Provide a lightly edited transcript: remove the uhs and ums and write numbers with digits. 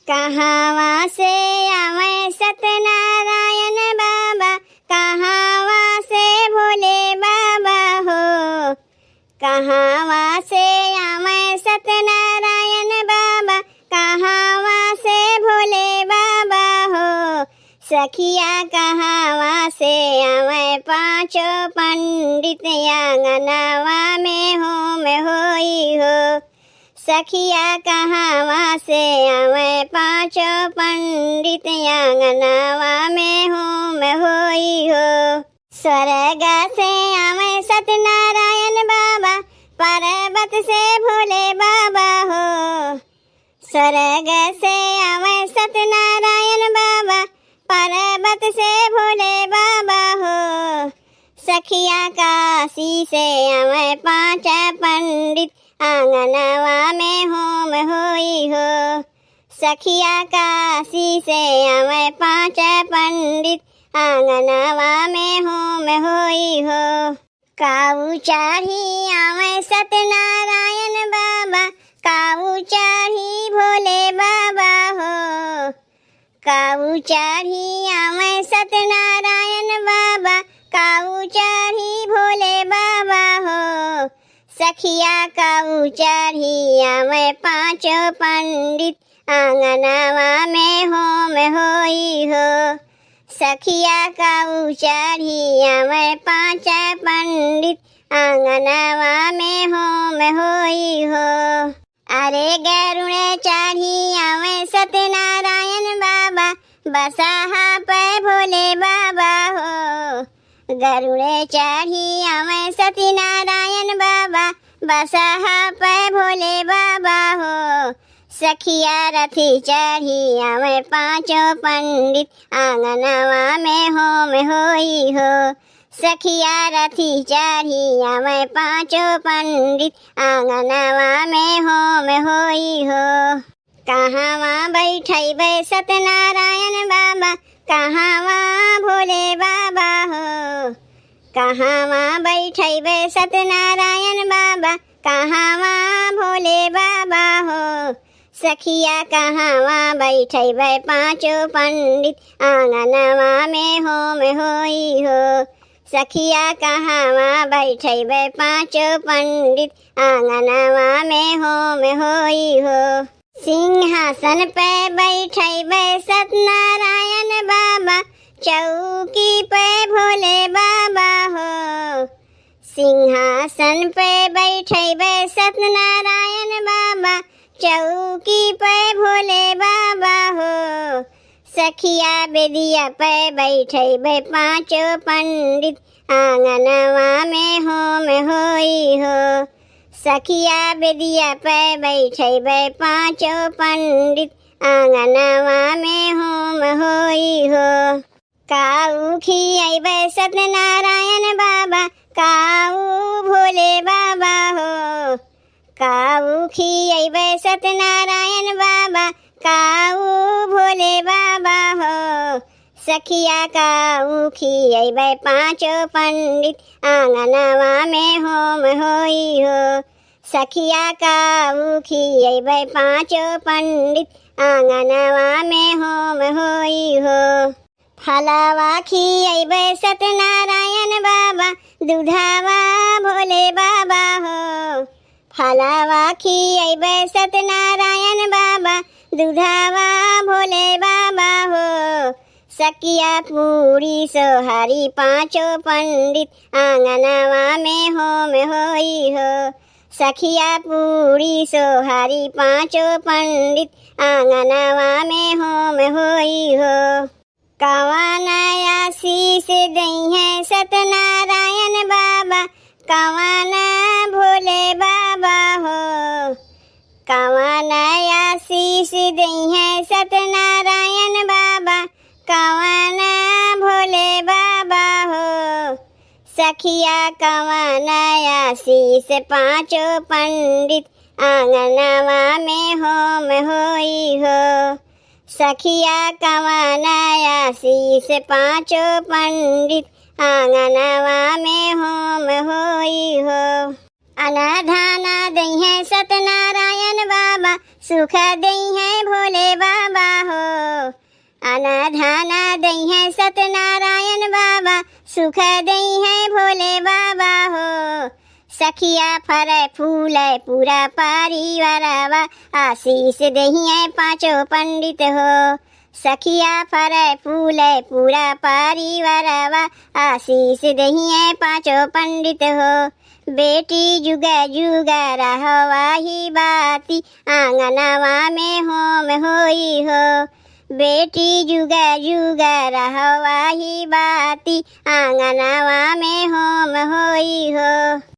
कहवा से आवे सत्यनारायण बाबा, कहवा से भोले बाबा हो। कहवा से आवे सत्यनारायण बाबा, कहवा से भोले बाबा हो। सखिया कहवा से आवे पांचों पंडित, आंगनवा में होम होई हो। सखिया कहवा से आवे पांचों पंडित, आंगनवा में होम होई हो। स्वर्ग से आवे सत्यनारायण बाबा, पर्वत से भोले बाबा हो। स्वर्ग से आवे सत्यनारायण बाबा, पर्वत से भोले बाबा हो। सखिया काशी से आवे पांच पंडित, आंगनवा में होम होई हो। सखिया काशी से आवे पांच पंडित, आंगनवा में होम होई हो। काऊ चढ़ी आवे सत्यनारायण बाबा, काऊ चढ़ी भोले बाबा हो। काऊ चढ़ी आवे सत्यनारायण बाबा, काऊ चढ़ी भोले बाबा हो। सखिया काऊ चढ़ी आवे पांचों पंडित, आंगनवा में होम होई हो। सखिया काऊ चढ़ी आवे पांच पंडित, आंगनवा में होम होई हो। अरे गरुड़ चढ़ी आवे सत्यनारायण बाबा, बसहा पे भोले बाबा हो। गरुड़ चढ़ी आवे सत्यनारायण बाबा, बसहा पे भोले बाबा हो। सखिया रथी चढ़ी आवे पांचों पंडित, आंगनवा में होम होई हो। सखिया रथी चढ़ी आवे पांचों पंडित, आंगनवा में होम होई हो। कहवा बैठैबे सत्यनारायण बाबा, कहवा भोले बाबा हो। कहवा बैठैबे सत्यनारायण बाबा, कहवा भोले बाबा हो। सखिया कहवा बैठैबे पांचों पंडित, आंगनवा में होम होई हो। सखिया कहवा बैठैबे पांचों पंडित, आंगनवा में होम होई हो। सिंहासन पे बैठैबे सत्यनारायण बाबा, चौकी पे भोले बाबा हो। सिंहासन पे बैठैबे सत्यनारायण बाबा, चौकी पे भोले बाबा हो। सखिया बेदिया पे बैठैबे पांचों पंडित, आंगनवा में होम होई हो। सखिया बेदिया पे बैठैबे पांचों पंडित, आंगनवा में होम होई हो। काऊ खियैबे सत्यनारायण बाबा, काऊ भोले बाबा हो। काऊ खियैबे सत्यनारायण बाबा, काऊ भोले बाबा हो। सखिया काऊ खियैबे पांचों पंडित, आंगनवा में होम होई हो। सखिया काऊ खियैबे पांचों पंडित, आंगनवा में होम होई हो। फलवा खियैबे सत्यनारायण बाबा, दूधवा भोले बाबा हो। फलवा खियैबे सत्यनारायण बाबा, दूधवा भोले बाबा हो। सखिया पूरी सोहारी पांचों पंडित, आंगनवा में होम होई हो। सखिया पूरी सोहारी पांचों पंडित, आंगनवा में होम होई हो। कवन आशीष दइहे सत्यनारायण बाबा, कवन भोले बाबा हो। कवन आशीष दइहे सत्यनारायण बाबा, कवन भोले बाबा हो। सखिया कवन आशीष पांचों पंडित, आंगनवा में होम होई हो। सखिया कवन आशीष पांचों पंडित, आंगनवा में होम होई हो। अनाधाना दई है सत्यनारायण बाबा, सुख दई है भोले बाबा हो। अनाधाना दई है सत्यनारायण बाबा, सुख दई है भोले बाबा हो। सखिया फरे फूले पूरा परिवारवा, आशीष दही है पांचों पंडित हो। सखिया फरे फूले पूरा परिवारवा, आशीष दही है पांचों पंडित हो। बेटी जुगा जुगा रहवाही बाती, आंगनवा में होम होई हो। बेटी जुगा जुगा रहवाही बाती, आंगनवा में होम होई हो।